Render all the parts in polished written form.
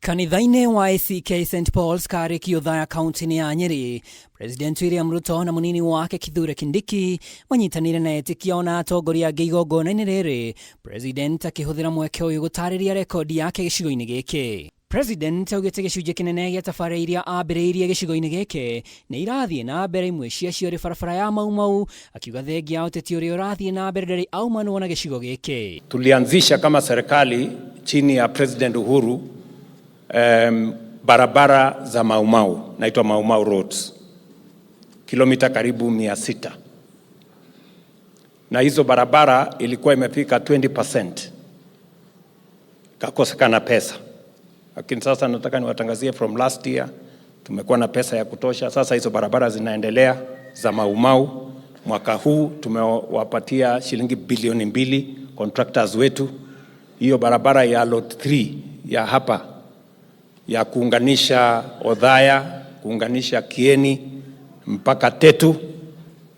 Kanitha-inĩ wa ACK St Paul's karĩ Kĩothaya kaunti-inĩ ya Nyeri, President William Ruto na mũnini wake Kithure Kindiki manyitanĩire na etĩkia ona atongoria angĩ igongona-inĩ rĩrĩ, President akĩhũthĩra mweke ũyũ gũtarĩria rekondi yake gĩcigo-inĩ gĩkĩ. President augĩte gĩcunjĩ kĩnene gĩa tabarĩra iria ambĩrĩirie gĩcigo-inĩ gĩkĩ nĩ irathiĩ na mbere, imwe ciacio rĩ barabara ya Mau Mau, akiuga thengia ya ũteti ũrĩa ũrathiĩ na mbere ndarĩ aumanwo na gĩcigo gĩkĩ. Tulianzisha kama serikali chini ya President Uhuru barabara za Mau Mau, naitwa Mau Mau Roads, kilomita karibu 600, na hizo barabara ilikuwa imefika 20%, kakosekana pesa. Lakini sasa nataka niwatangazie from last year tumekuwa na pesa ya kutosha. Sasa hizo barabara zinaendelea za Mau Mau. Mwaka huu tumewapatia shilingi bilioni 2 contractors wetu. Hiyo barabara ya lot 3 ya hapa ya kuunganisha Othaya, kuunganisha Kieni mpaka Tetu,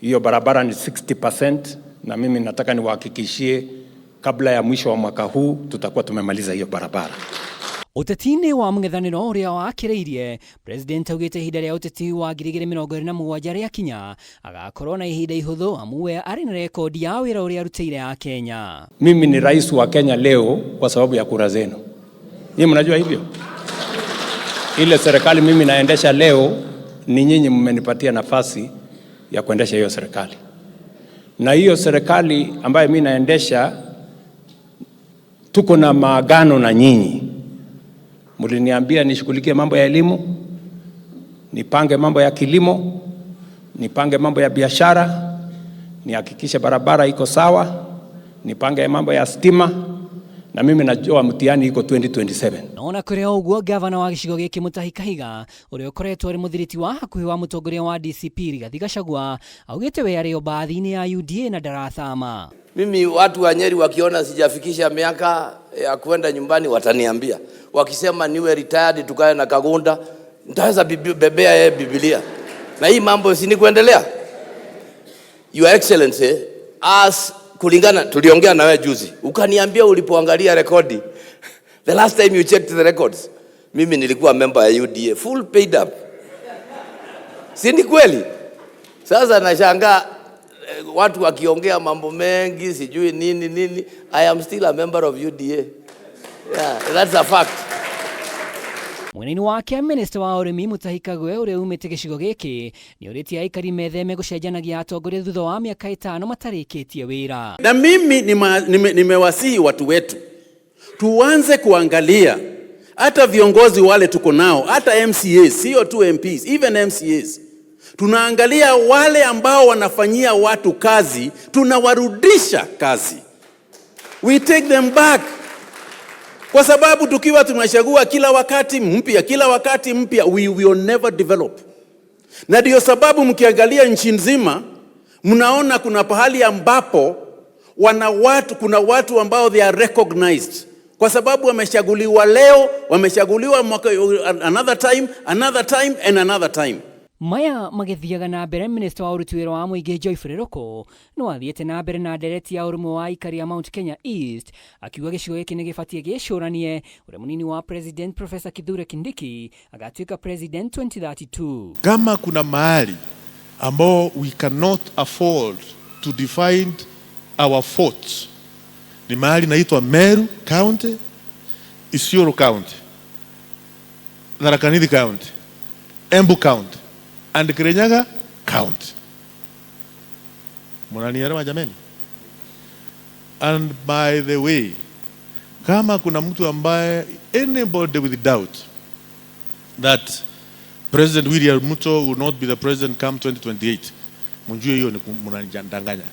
hiyo barabara ni 60%, na mimi nataka niwahakikishie kabla ya mwisho wa mwaka huu tutakuwa tumemaliza hiyo barabara. Ũteti-inĩ wa mũng'ethanĩro ũrĩa wakĩrĩirie, President augĩte ihinda rĩa ũteti wa 2027 rĩakinya agakorwo na ihinda ihũthũ, amu we arĩ na rekondi ya wĩra ũrĩa arutĩire ya Kenya. Mimi ni rais wa Kenya leo kwa sababu ya kura zenu. Nyinyi mnajua hivyo? Ile serikali mimi naendesha leo ni nyinyi mmenipatia nafasi ya kuendesha hiyo serikali. Na hiyo serikali ambayo mimi naendesha tuko na maagano na nyinyi. Mliniambia nishughulikie mambo ya elimu, nipange mambo ya kilimo, nipange mambo ya biashara, nihakikishe barabara iko sawa, nipange mambo ya stima, na mimi najua mtihani iko 2027. Ona kũrĩ ũguo, gavana wa gĩcigo gĩkĩ Mutahi Kahiga, ũrĩa ũkoretwo arĩ mũthiriti wa hakuhĩ wa mũtongoria wa DCP Rigathi Gachagua, augĩte we arĩ o bathi-inĩ ya UDA na ndarathama. Mimi watu wa Nyeri wakiona sijafikisha miaka ya kwenda nyumbani wataniambia. Wakisema niwe retired tukae na Kagunda, nitaweza bebea yeye Biblia. Na hii mambo si ni kuendelea. Your Excellency, as kulingana tuliongea na wewe juzi, ukaniambia ulipoangalia rekodi, the last time you checked the records, mimi nilikuwa member ya UDA, full paid up. Si ni kweli? Sasa nashangaa watu wakiongea mambo mengi sijui nini. I am still a member of UDA. Yeah, that's a fact. Mũnini wake Minister wa ũrĩmi Mutahi Kagwe ũrĩa umĩte gĩcigo gĩkĩ nĩ ũrĩtie aikari metheme gũcenjanagia atongoria thutha wa mĩaka 5 matarĩkĩtie wĩra. Na mimi nimewasihi watu wetu tuanze kuangalia hata viongozi wale tuko nao, hata MCAs, sio tu MPs, even MCAs. Tunaangalia wale ambao wanafanyia watu kazi, tunawarudisha kazi. We take them back. Kwa sababu tukiwa tunachagua kila wakati mpya, we will never develop. Na ndio sababu mkiangalia nchi nzima, mnaona kuna pahali ambapo kuna watu ambao they are recognized. Kwa sababu wamechaguliwa leo, wamechaguliwa another time and another time. Maya magĩthiaga na mbere, Minister wa ũruti wĩra wa mũingĩ Joyfrey Ruku no athiĩte na mbere na ndereti ya ũrũmwe wa aikari ya Mount Kenya East, akiuga gĩcigo gĩkĩ nĩ gĩbatiĩ gĩcũranie ũrĩa mũnini wa President Professor Kithure Kindiki agatuĩka President 2032. Kama kuna mahali ambao we cannot afford to define our forts, ni mahali naitwa Meru County, Isiolo County, Tharaka Nithi County, Embu County and Kirinyaga County. Mnanielewa jameni? And by the way, kama kuna mtu ambaye anybody with doubt that President William Ruto will not be the president come 2028, mjue hiyo ni mnanidanganya.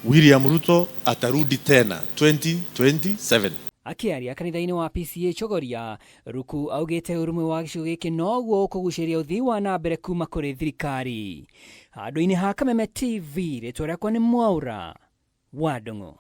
William Ruto atarudi tena 2027. Akiaria kanitha-inĩ wa PCA Chogoria, Ruku augĩte ũrũmwe wa gĩcigo gĩkĩ noguo ũkũgucĩria ũthii wa na mbere kuma kũrĩ thirikari. Handũ-inĩ ha Kameme TV, rĩtwa rĩakwa nĩ Mwaura wa Ndung'u.